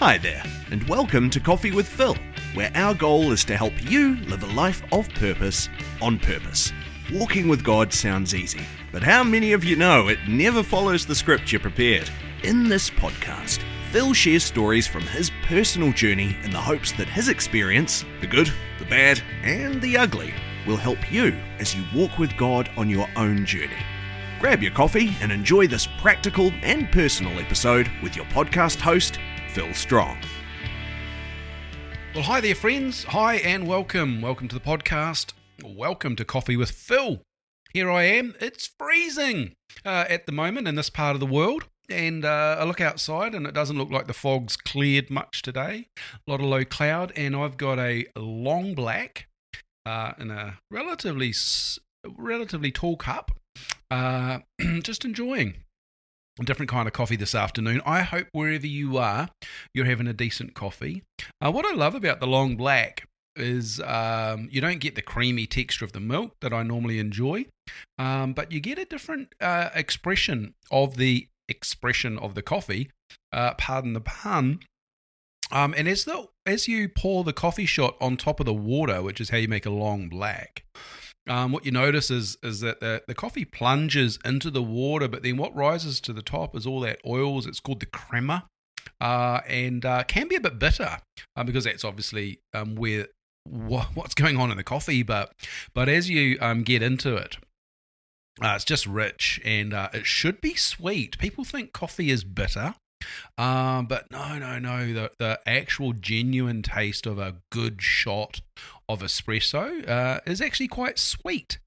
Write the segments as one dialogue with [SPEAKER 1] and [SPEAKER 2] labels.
[SPEAKER 1] Hi there, and welcome to Coffee with Phil, where our goal is to help you live a life of purpose on purpose. Walking with God sounds easy, but how many of you know it never follows the script you prepared? In this podcast, Phil shares stories from his personal journey in the hopes that his experience, the good, the bad, and the ugly, will help you as you walk with God on your own journey. Grab your coffee and enjoy this practical and personal episode with your podcast host, Phil Strong.
[SPEAKER 2] Well, hi there, friends. Hi and welcome. Welcome to the podcast. Welcome to Coffee with Phil. Here I am. It's freezing at the moment in this part of the world. And I look outside and it doesn't look like the fog's cleared much today. A lot of low cloud. And I've got a long black in a relatively tall cup. Just enjoying a different kind of coffee this afternoon. I hope wherever you are, you're having a decent coffee. What I love about the long black is you don't get the creamy texture of the milk that I normally enjoy, but you get a different expression of the coffee, pardon the pun. And as you pour the coffee shot on top of the water, which is how you make a long black, what you notice is that the coffee plunges into the water, but then what rises to the top is all that oils. It's called the crema, and can be a bit bitter because that's obviously what's going on in the coffee. But as you get into it, it's just rich and it should be sweet. People think coffee is bitter. But no. The actual genuine taste of a good shot of espresso is actually quite sweet.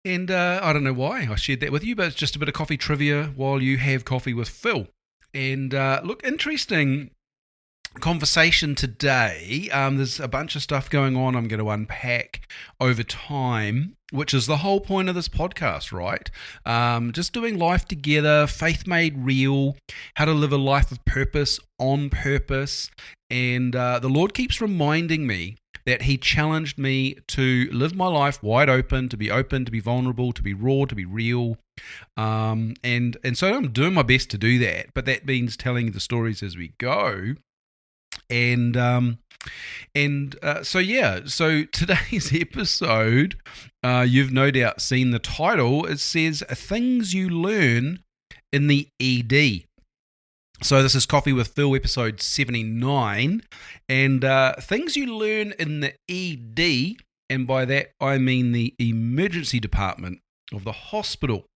[SPEAKER 2] And I don't know why I shared that with you, but it's just a bit of coffee trivia while you have coffee with Phil. And look, interesting conversation today. There's a bunch of stuff going on I'm going to unpack over time, which is the whole point of this podcast, right? Just doing life together, faith made real, how to live a life of purpose on purpose. And the Lord keeps reminding me that He challenged me to live my life wide open, to be vulnerable, to be raw, to be real. And so I'm doing my best to do that, but that means telling the stories as we go. So today's episode, you've no doubt seen the title. It says Things You Learn in the ED. So this is Coffee with Phil, episode 79, and things you learn in the ED, and by that I mean the emergency department of the hospital.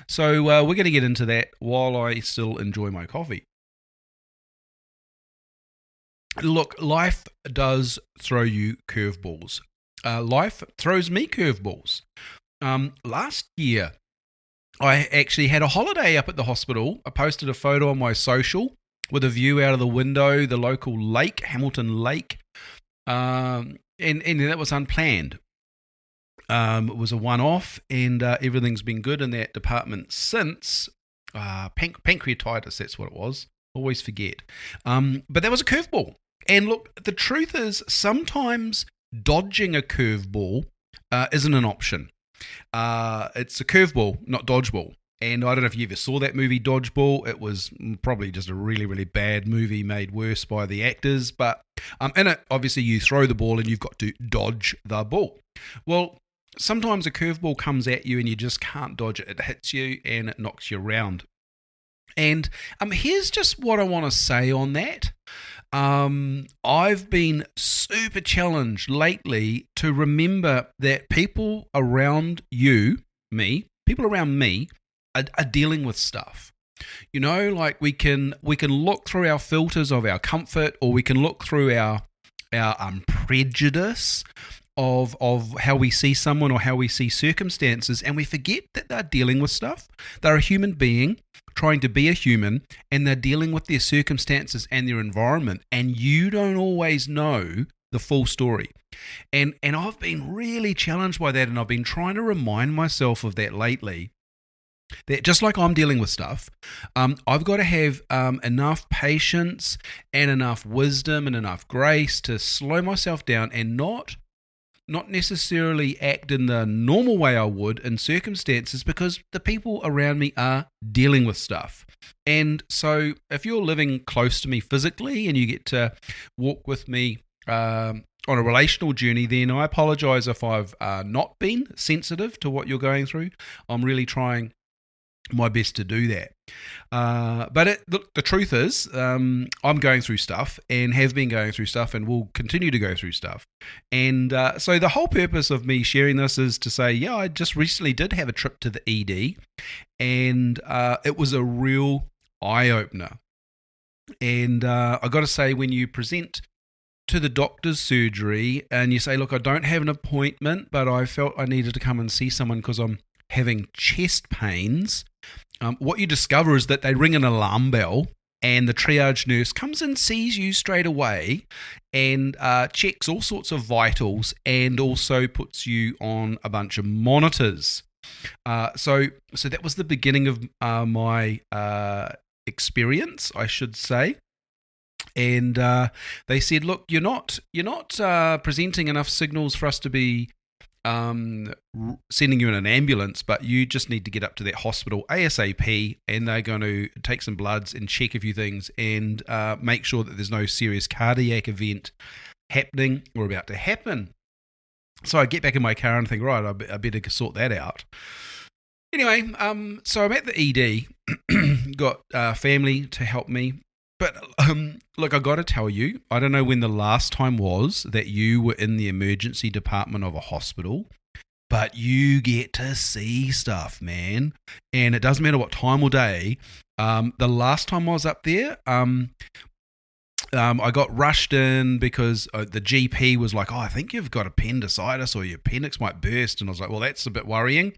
[SPEAKER 2] So we're going to get into that while I still enjoy my coffee. Look, life does throw you curveballs. Life throws me curveballs. Last year, I actually had a holiday up at the hospital. I posted a photo on my social with a view out of the window, the local lake, Hamilton Lake, and that was unplanned. It was a one-off, and everything's been good in that department since. Pancreatitis, that's what it was. Always forget. But that was a curveball. And look, the truth is sometimes dodging a curveball isn't an option. It's a curveball, not dodgeball. And I don't know if you ever saw that movie Dodgeball. It was probably just a really, really bad movie made worse by the actors. But in it, obviously, you throw the ball and you've got to dodge the ball. Well, sometimes a curveball comes at you and you just can't dodge it. It hits you and it knocks you around. And here's just what I want to say on that. I've been super challenged lately to remember that people around people around me are dealing with stuff. You know, like we can look through our filters of our comfort, or we can look through our prejudice of how we see someone or how we see circumstances, and we forget that they're dealing with stuff. They're a human being trying to be a human, and they're dealing with their circumstances and their environment, and you don't always know the full story. And I've been really challenged by that, and I've been trying to remind myself of that lately, that just like I'm dealing with stuff, I've got to have enough patience and enough wisdom and enough grace to slow myself down and not not necessarily act in the normal way I would in circumstances because the people around me are dealing with stuff. And so if you're living close to me physically and you get to walk with me on a relational journey, then I apologize if I've not been sensitive to what you're going through. I'm really trying my best to do that. But look, the truth is, I'm going through stuff and have been going through stuff and will continue to go through stuff. And so the whole purpose of me sharing this is to say, yeah, I just recently did have a trip to the ED, and it was a real eye-opener. And I got to say, when you present to the doctor's surgery and you say, look, I don't have an appointment, but I felt I needed to come and see someone because I'm having chest pains, what you discover is that they ring an alarm bell and the triage nurse comes and sees you straight away and checks all sorts of vitals and also puts you on a bunch of monitors. So that was the beginning of my experience, I should say. And they said, look, you're not presenting enough signals for us to be sending you in an ambulance, but you just need to get up to that hospital ASAP, and they're going to take some bloods and check a few things and make sure that there's no serious cardiac event happening or about to happen. So I get back in my car and think, right, I better sort that out. Anyway, so I'm at the ED, got family to help me. But look, I got to tell you, I don't know when the last time was that you were in the emergency department of a hospital, but you get to see stuff, man. And it doesn't matter what time or day. The last time I was up there, I got rushed in because the GP was like, oh, I think you've got appendicitis or your appendix might burst. And I was like, well, that's a bit worrying.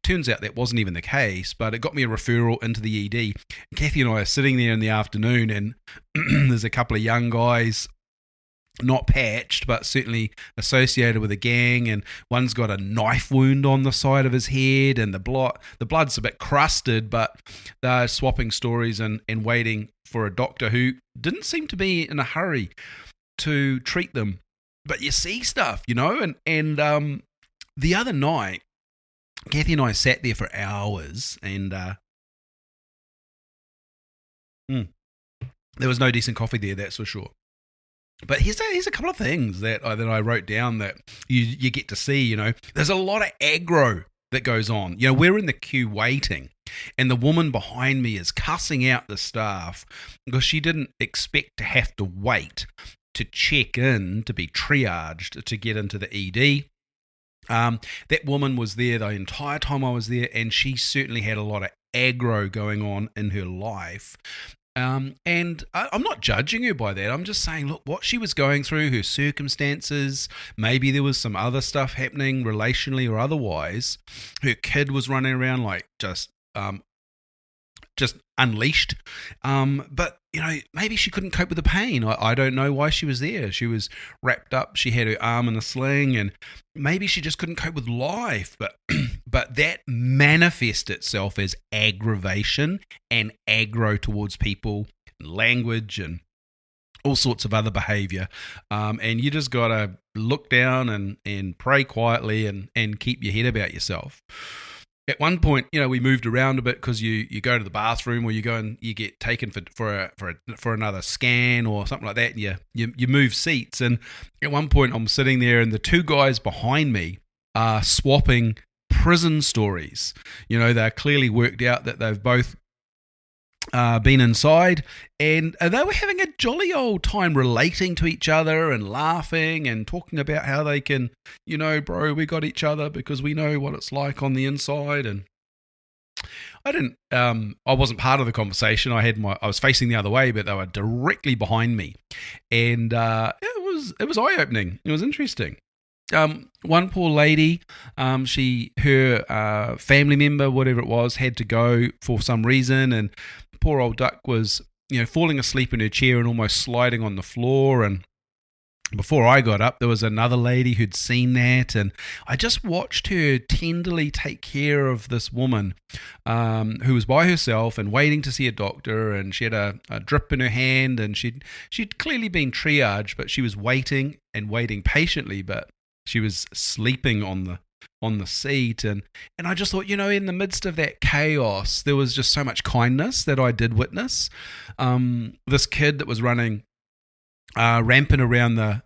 [SPEAKER 2] Turns out that wasn't even the case, but it got me a referral into the ED. Kathy and I are sitting there in the afternoon, and there's a couple of young guys, not patched, but certainly associated with a gang, and one's got a knife wound on the side of his head, and the blood's a bit crusted, but they're swapping stories and waiting for a doctor who didn't seem to be in a hurry to treat them. But you see stuff, and the other night, Kathy and I sat there for hours, and there was no decent coffee there, that's for sure. But here's a couple of things that I wrote down that you get to see. There's a lot of aggro that goes on. We're in the queue waiting, and the woman behind me is cussing out the staff because she didn't expect to have to wait to check in, to be triaged, to get into the ED. That woman was there the entire time I was there, and she certainly had a lot of aggro going on in her life. And I'm not judging her by that. I'm just saying, look, what she was going through, her circumstances, maybe there was some other stuff happening relationally or otherwise. Her kid was running around like just unleashed. But, maybe she couldn't cope with the pain. I don't know why she was there. She was wrapped up. She had her arm in a sling, and maybe she just couldn't cope with life. But that manifests itself as aggravation and aggro towards people, language, and all sorts of other behavior. And you just got to look down and pray quietly and keep your head about yourself. At one point, we moved around a bit because you go to the bathroom, or you go and you get taken for another scan or something like that, and you move seats. And at one point, I'm sitting there, and the two guys behind me are swapping prison stories. They're clearly worked out that they've both been inside, and they were having a jolly old time relating to each other and laughing and talking about how they can, bro, we got each other because we know what it's like on the inside. And I wasn't part of the conversation. I was facing the other way, but they were directly behind me, and it was eye-opening. It was interesting. One poor lady, her family member, whatever it was, had to go for some reason, and poor old duck was, falling asleep in her chair and almost sliding on the floor. And before I got up, there was another lady who'd seen that, and I just watched her tenderly take care of this woman who was by herself and waiting to see a doctor, and she had a drip in her hand, and she'd clearly been triaged, but she was waiting and waiting patiently, but she was sleeping on the seat, and I just thought, in the midst of that chaos, there was just so much kindness that I did witness. This kid that was running rampant around the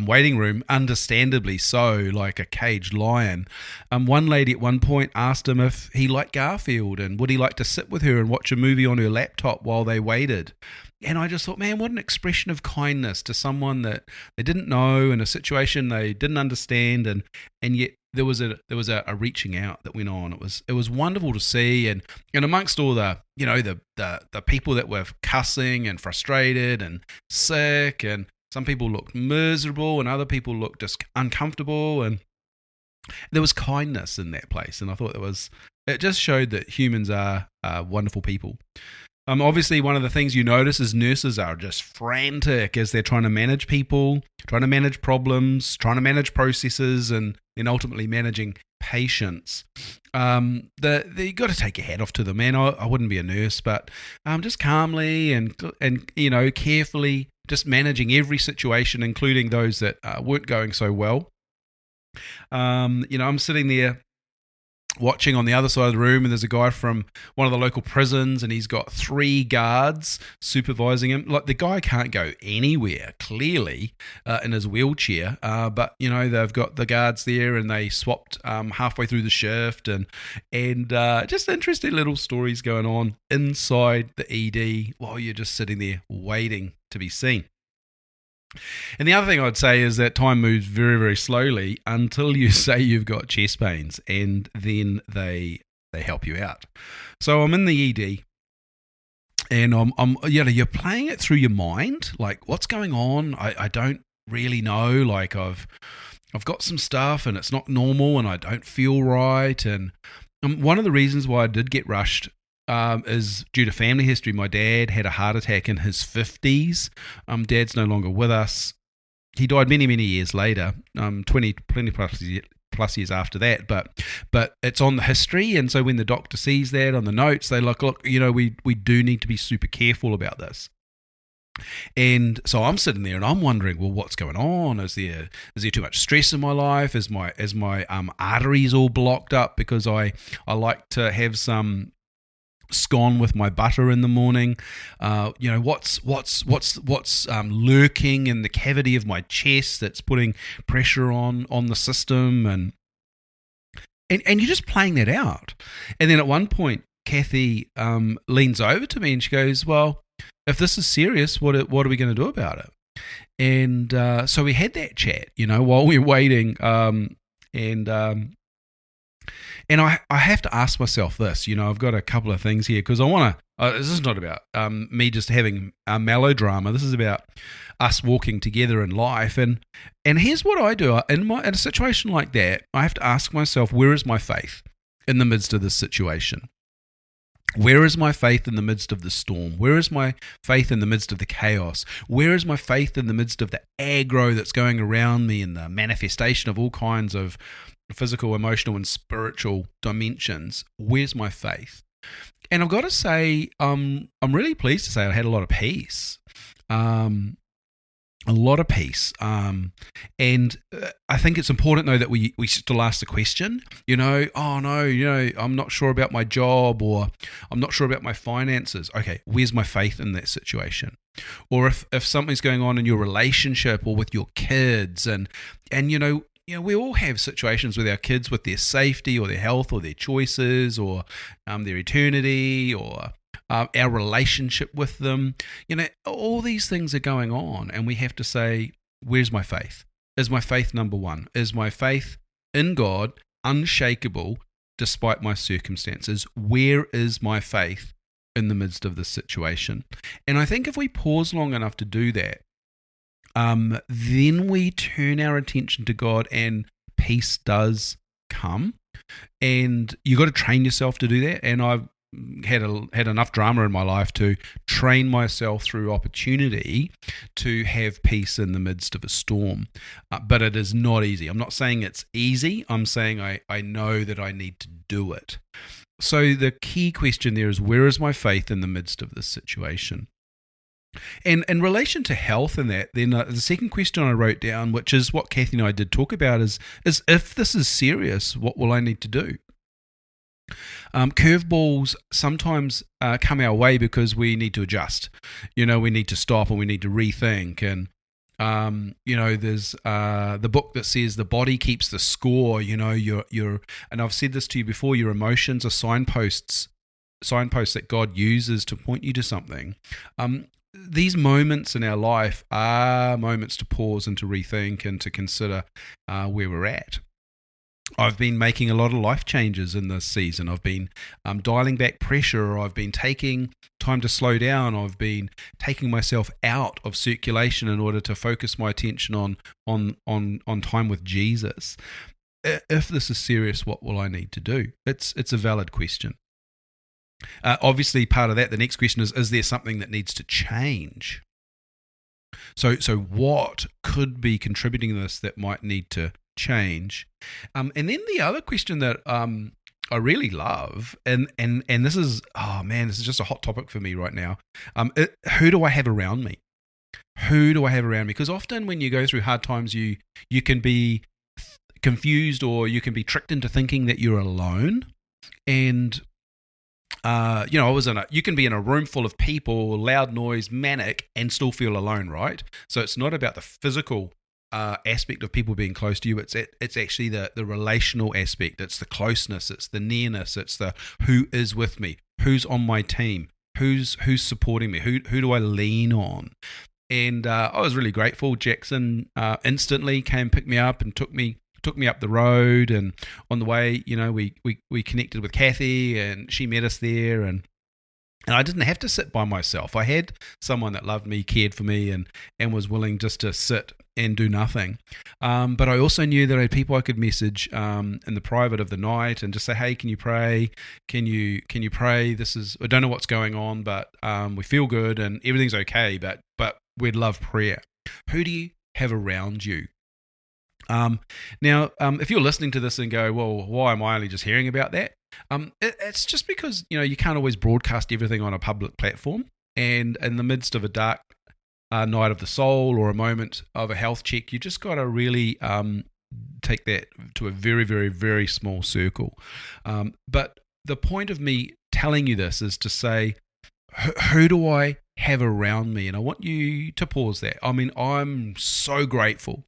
[SPEAKER 2] waiting room, understandably so, like a caged lion. One lady at one point asked him if he liked Garfield and would he like to sit with her and watch a movie on her laptop while they waited. And I just thought, man, what an expression of kindness to someone that they didn't know, in a situation they didn't understand, and yet there was a reaching out that went on. It was wonderful to see, and amongst all the the people that were cussing and frustrated and sick, and some people looked miserable and other people looked just uncomfortable, and there was kindness in that place. And I thought it just showed that humans are wonderful people. Obviously, one of the things you notice is nurses are just frantic as they're trying to manage people, trying to manage problems, trying to manage processes, and then ultimately managing patients. You got to take your hat off to them, man. I wouldn't be a nurse, but just calmly and carefully, just managing every situation, including those that weren't going so well. I'm sitting there watching on the other side of the room, and there's a guy from one of the local prisons, and he's got 3 guards supervising him. Like, the guy can't go anywhere, clearly, in his wheelchair, but they've got the guards there, and they swapped halfway through the shift, and just interesting little stories going on inside the ED while you're just sitting there waiting to be seen. And the other thing I'd say is that time moves very, very slowly until you say you've got chest pains, and then they help you out. So I'm in the ED, and I'm you're playing it through your mind, like, what's going on? I don't really know. Like, I've got some stuff, and it's not normal, and I don't feel right. And one of the reasons why I did get rushed is due to family history. My dad had a heart attack in his 50s. Dad's no longer with us. He died many, many years later, 20 plus years after that. But it's on the history, and so when the doctor sees that on the notes, they look, we do need to be super careful about this. And so I'm sitting there and I'm wondering, well, what's going on? Is there too much stress in my life? Is my arteries all blocked up because I like to have some scone with my butter in the morning? What's lurking in the cavity of my chest that's putting pressure on the system, and you're just playing that out. And then at one point, Kathy leans over to me and she goes, "Well, if this is serious, what are we going to do about it?" And so we had that chat, while we were waiting, and I have to ask myself this. I've got a couple of things here, because I want to. This is not about me just having a melodrama. This is about us walking together in life. And here's what I do in a situation like that. I have to ask myself, where is my faith in the midst of this situation? Where is my faith in the midst of the storm? Where is my faith in the midst of the chaos? Where is my faith in the midst of the aggro that's going around me and the manifestation of all kinds of physical, emotional, and spiritual dimensions? Where's my faith? And I've got to say, I'm really pleased to say I had a lot of peace. A lot of peace. And I think it's important, though, that we still ask the question, oh no, I'm not sure about my job, or I'm not sure about my finances. Okay, where's my faith in that situation? Or if something's going on in your relationship or with your kids, and we all have situations with our kids, with their safety or their health or their choices or their eternity or our relationship with them. All these things are going on, and we have to say, where's my faith? Is my faith number one? Is my faith in God unshakable despite my circumstances? Where is my faith in the midst of this situation? And I think if we pause long enough to do that, then we turn our attention to God, and peace does come. And you got to train yourself to do that. And I've had enough drama in my life to train myself through opportunity to have peace in the midst of a storm. But it is not easy. I'm not saying it's easy. I'm saying I know that I need to do it. So the key question there is, where is my faith in the midst of this situation? And in relation to health and that, then the second question I wrote down, which is what Kathy and I did talk about, is if this is serious, what will I need to do? Curveballs sometimes come our way because we need to adjust. We need to stop and we need to rethink. And there's the book that says the body keeps the score. Your and I've said this to you before. Your emotions are signposts that God uses to point you to something. These moments in our life are moments to pause and to rethink and to consider where we're at. I've been making a lot of life changes in this season. I've been dialing back pressure. I've been taking time to slow down. I've been taking myself out of circulation in order to focus my attention on time with Jesus. If this is serious, what will I need to do? It's a valid question. Obviously, part of that, the next question is there something that needs to change? So what could be contributing to this that might need to change? And then the other question that I really love, and this is, this is just a hot topic for me right now. Who do I have around me? Who do I have around me? Because often when you go through hard times, you can be confused or you can be tricked into thinking that you're alone. And you can be in a room full of people, loud noise, manic, and still feel alone, right? So it's not about the physical aspect of people being close to you. It's actually the relational aspect. It's the closeness. It's the nearness. It's the who is with me, who's on my team, who's supporting me, who do I lean on. And I was really grateful. Jackson instantly came, pick me up, and took me up the road. And on the way, we connected with Kathy, and she met us there. And I didn't have to sit by myself. I had someone that loved me, cared for me, and was willing just to sit and do nothing. But I also knew that I had people I could message in the private of the night and just say, hey, can you pray? Can you pray? I don't know what's going on, but we feel good and everything's okay, but we'd love prayer. Who do you have around you? Now, if you're listening to this and go, well, why am I only just hearing about that? It's just because, you can't always broadcast everything on a public platform. And in the midst of a dark night of the soul or a moment of a health check, you just got to really take that to a very, very, very small circle. But the point of me telling you this is to say, who do I have around me? And I want you to pause that. I mean, I'm so grateful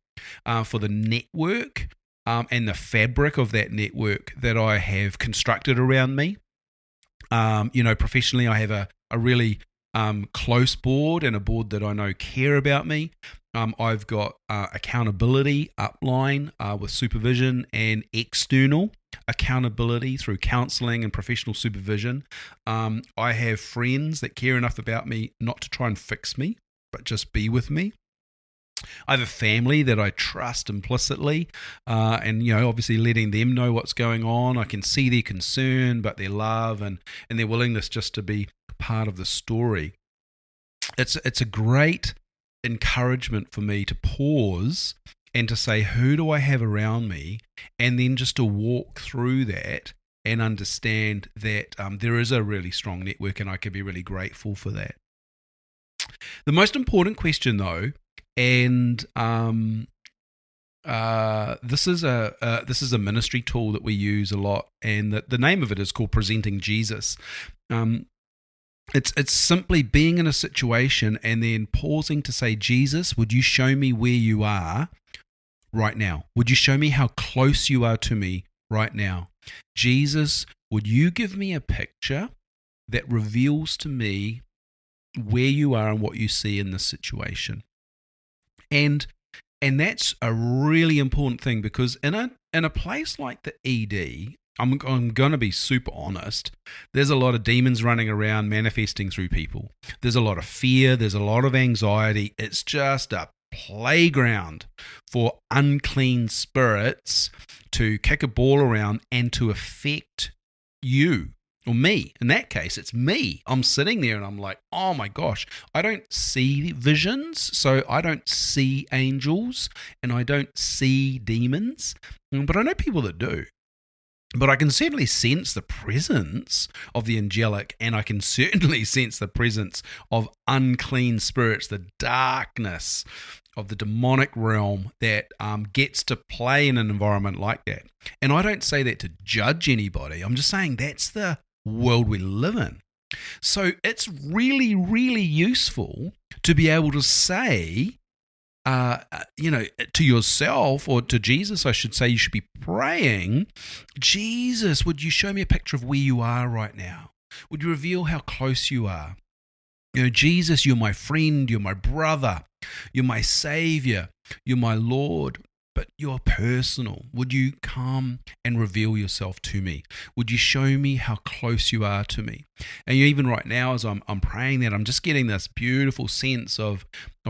[SPEAKER 2] for the network and the fabric of that network that I have constructed around me. Professionally, I have a really close board and a board that I know care about me. I've got accountability upline with supervision and external accountability through counseling and professional supervision. I have friends that care enough about me not to try and fix me, but just be with me. I have a family that I trust implicitly, and obviously letting them know what's going on. I can see their concern, but their love and their willingness just to be part of the story. It's a great encouragement for me to pause and to say, who do I have around me? And then just to walk through that and understand that there is a really strong network, and I can be really grateful for that. The most important question, though, and this is a ministry tool that we use a lot, and the name of it is called Presenting Jesus. It's simply being in a situation and then pausing to say, Jesus, would you show me where you are right now? Would you show me how close you are to me right now? Jesus, would you give me a picture that reveals to me where you are and what you see in this situation? And that's a really important thing, because in a place like the ED, I'm going to be super honest, there's a lot of demons running around manifesting through people. There's a lot of fear. There's a lot of anxiety. It's just a playground for unclean spirits to kick a ball around and to affect you. Or me. In that case, it's me. I'm sitting there and I'm like, oh my gosh, I don't see visions, so I don't see angels and I don't see demons, but I know people that do. But I can certainly sense the presence of the angelic, and I can certainly sense the presence of unclean spirits, the darkness of the demonic realm that gets to play in an environment like that. And I don't say that to judge anybody. I'm just saying that's the world we live in. So it's really, really useful to be able to say, to yourself, or to Jesus, I should say, you should be praying, Jesus, would you show me a picture of where you are right now? Would you reveal how close you are? Jesus, you're my friend, you're my brother, you're my Savior, you're my Lord, but you're personal. Would you come and reveal yourself to me? Would you show me how close you are to me? And even right now, as I'm praying that, I'm just getting this beautiful sense of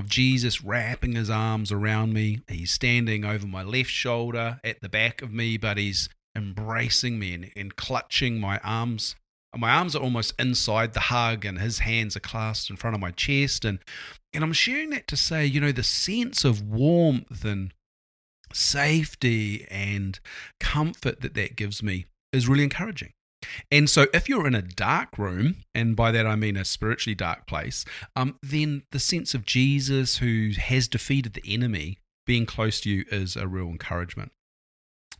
[SPEAKER 2] Jesus wrapping his arms around me. He's standing over my left shoulder at the back of me, but he's embracing me and clutching my arms. My arms are almost inside the hug, and his hands are clasped in front of my chest. And I'm sharing that to say, the sense of warmth and safety and comfort that gives me is really encouraging. And so if you're in a dark room, and by that I mean a spiritually dark place, then the sense of Jesus, who has defeated the enemy, being close to you is a real encouragement.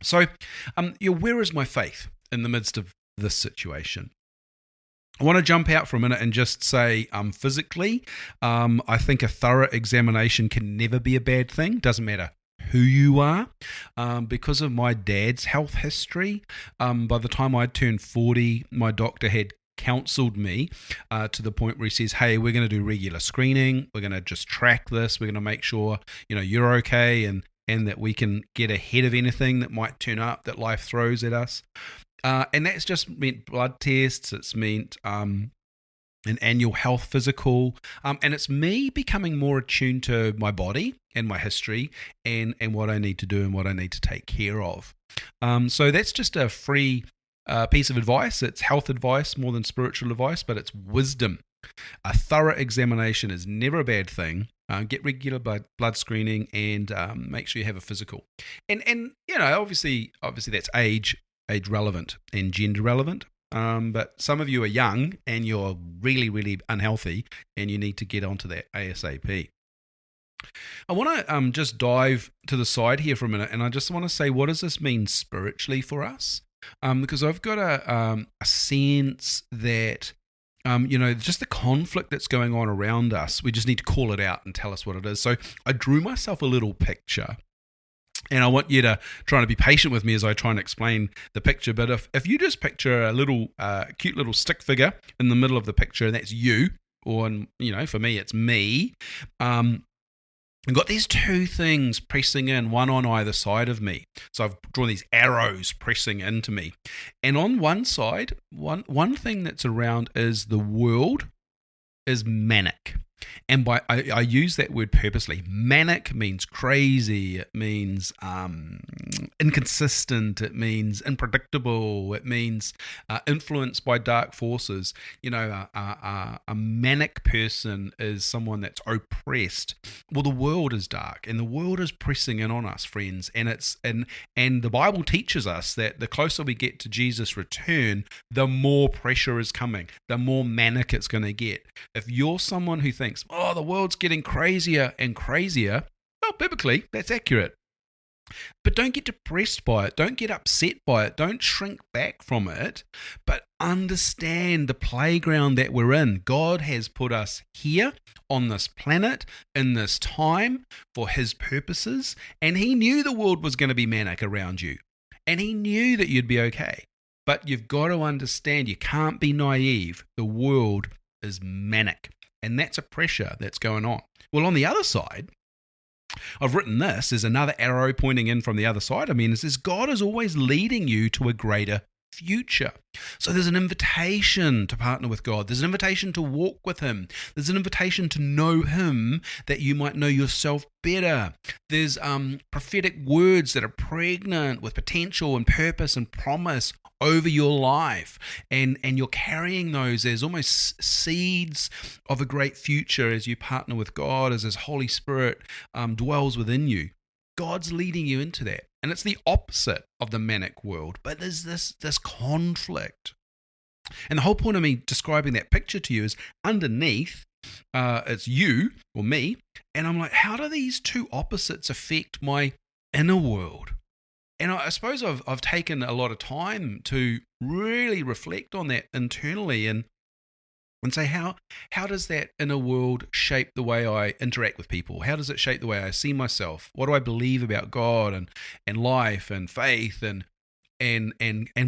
[SPEAKER 2] So where is my faith in the midst of this situation? I want to jump out for a minute and just say physically, I think a thorough examination can never be a bad thing. Doesn't matter who you are. Because of my dad's health history, by the time I turned 40, my doctor had counseled me to the point where he says, hey, we're going to do regular screening. We're going to just track this. We're going to make sure, you're okay, and that we can get ahead of anything that might turn up that life throws at us. And that's just meant blood tests. It's meant an annual health physical, and it's me becoming more attuned to my body and my history and what I need to do and what I need to take care of. So that's just a free piece of advice. It's health advice more than spiritual advice, but it's wisdom. A thorough examination is never a bad thing. Get regular blood screening, and make sure you have a physical. And obviously that's age relevant and gender relevant. But some of you are young and you're really, really unhealthy, and you need to get onto that ASAP. I want to just dive to the side here for a minute, and I just want to say, what does this mean spiritually for us? Because I've got a sense that, just the conflict that's going on around us, we just need to call it out and tell us what it is. So I drew myself a little picture. And I want you to try to be patient with me as I try and explain the picture. But if you just picture a little cute little stick figure in the middle of the picture, and that's you, or for me it's me. I've got these two things pressing in, one on either side of me. So I've drawn these arrows pressing into me. And on one side, one thing that's around is the world is manic. And I use that word purposely. Manic means crazy. It means inconsistent. It means unpredictable. It means influenced by dark forces. A manic person is someone that's oppressed. Well, the world is dark, and the world is pressing in on us, friends. And the Bible teaches us that the closer we get to Jesus' return, the more pressure is coming, the more manic it's going to get. If you're someone who thinks, the world's getting crazier and crazier, well, biblically, that's accurate. But don't get depressed by it. Don't get upset by it. Don't shrink back from it. But understand the playground that we're in. God has put us here on this planet in this time for his purposes. And he knew the world was going to be manic around you. And he knew that you'd be okay. But you've got to understand, you can't be naive. The world is manic. And that's a pressure that's going on. Well, on the other side, I've written this as another arrow pointing in from the other side. It says God is always leading you to a greater future. So there's an invitation to partner with God. There's an invitation to walk with him. There's an invitation to know him that you might know yourself better. There's prophetic words that are pregnant with potential and purpose and promise over your life, and you're carrying those as almost seeds of a great future as you partner with God, as his Holy Spirit dwells within you. God's leading you into that. And it's the opposite of the manic world, but there's this conflict. And the whole point of me describing that picture to you is underneath, it's you or me, and I'm like, how do these two opposites affect my inner world? And I suppose I've taken a lot of time to really reflect on that internally and say, how does that inner world shape the way I interact with people? How does it shape the way I see myself? What do I believe about God and life and faith and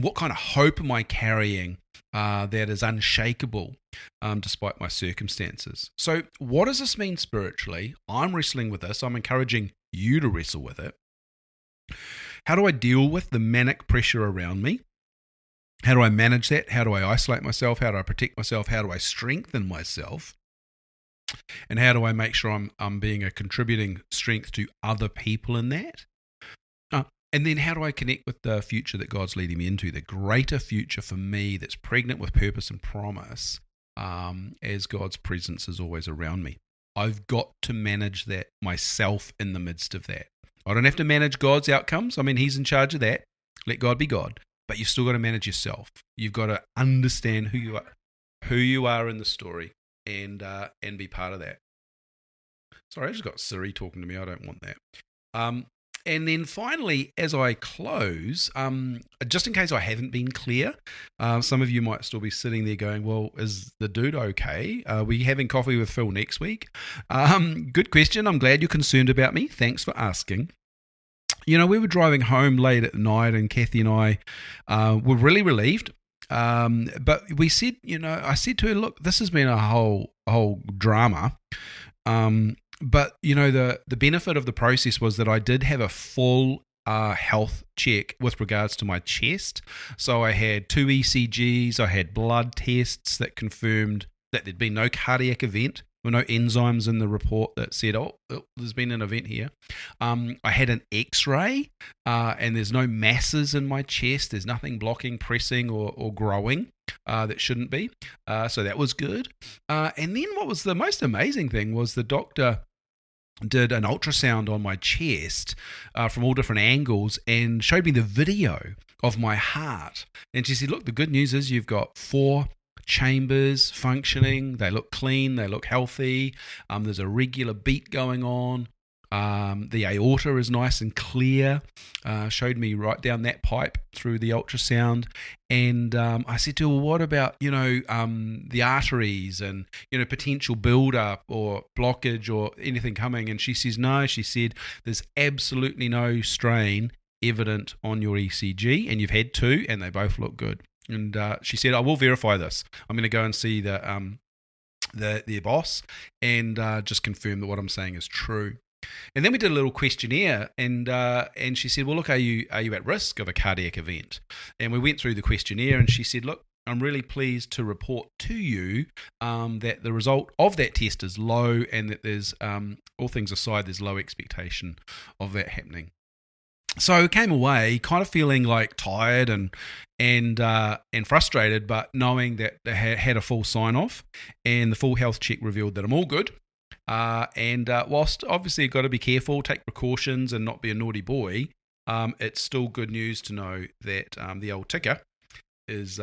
[SPEAKER 2] what kind of hope am I carrying that is unshakable despite my circumstances? So what does this mean spiritually? I'm wrestling with this. I'm encouraging you to wrestle with it. How do I deal with the manic pressure around me? How do I manage that? How do I isolate myself? How do I protect myself? How do I strengthen myself? And how do I make sure I'm being a contributing strength to other people in that? And then how do I connect with the future that God's leading me into, the greater future for me that's pregnant with purpose and promise, as God's presence is always around me? I've got to manage that myself in the midst of that. I don't have to manage God's outcomes. I mean, He's in charge of that. Let God be God. But you've still got to manage yourself. You've got to understand who you are in the story, and be part of that. Sorry, I just got Siri talking to me. I don't want that. And then finally, as I close, just in case I haven't been clear, some of you might still be sitting there going, well, is the dude okay? Are we having coffee with Phil next week? Good question. I'm glad you're concerned about me. Thanks for asking. You know, we were driving home late at night and Kathy and I were really relieved. But we said, I said to her, look, this has been a whole drama. But, the benefit of the process was that I did have a full health check with regards to my chest. So I had 2 ECGs, I had blood tests that confirmed that there'd been no cardiac event. There were no enzymes in the report that said, there's been an event here. I had an X-ray, and there's no masses in my chest. There's nothing blocking, pressing, or growing that shouldn't be. So that was good. And then what was the most amazing thing was the doctor did an ultrasound on my chest from all different angles and showed me the video of my heart. And she said, look, the good news is you've got 4 chambers functioning. They look clean, they look healthy. There's a regular beat going on. The aorta is nice and clear. Showed me right down that pipe through the ultrasound. And I said to her, well, what about, the arteries and, potential build-up or blockage or anything coming? And she says, no. She said, there's absolutely no strain evident on your ECG, and you've had 2, and they both look good. And she said, I will verify this. I'm going to go and see their boss and just confirm that what I'm saying is true. And then we did a little questionnaire, and she said, well, look, are you at risk of a cardiac event? And we went through the questionnaire, and she said, look, I'm really pleased to report to you that the result of that test is low, and that there's, all things aside, there's low expectation of that happening. So I came away kind of feeling like tired and frustrated, but knowing that they had a full sign-off, and the full health check revealed that I'm all good. And whilst obviously you've got to be careful, take precautions and not be a naughty boy, it's still good news to know that the old ticker is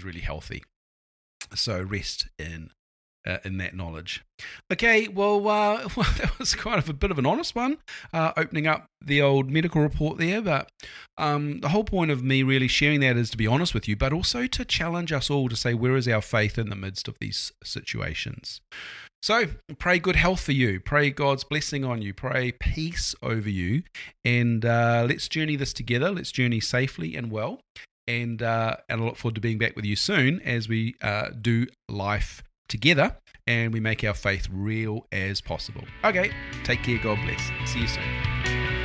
[SPEAKER 2] really healthy. So rest in that knowledge. Okay, well, that was kind of a bit of an honest one, opening up the old medical report there, but the whole point of me really sharing that is to be honest with you, but also to challenge us all to say, where is our faith in the midst of these situations? So pray good health for you, pray God's blessing on you, pray peace over you, and let's journey this together, let's journey safely and well, and I look forward to being back with you soon as we do life together and we make our faith real as possible. Okay, take care, God bless. See you soon.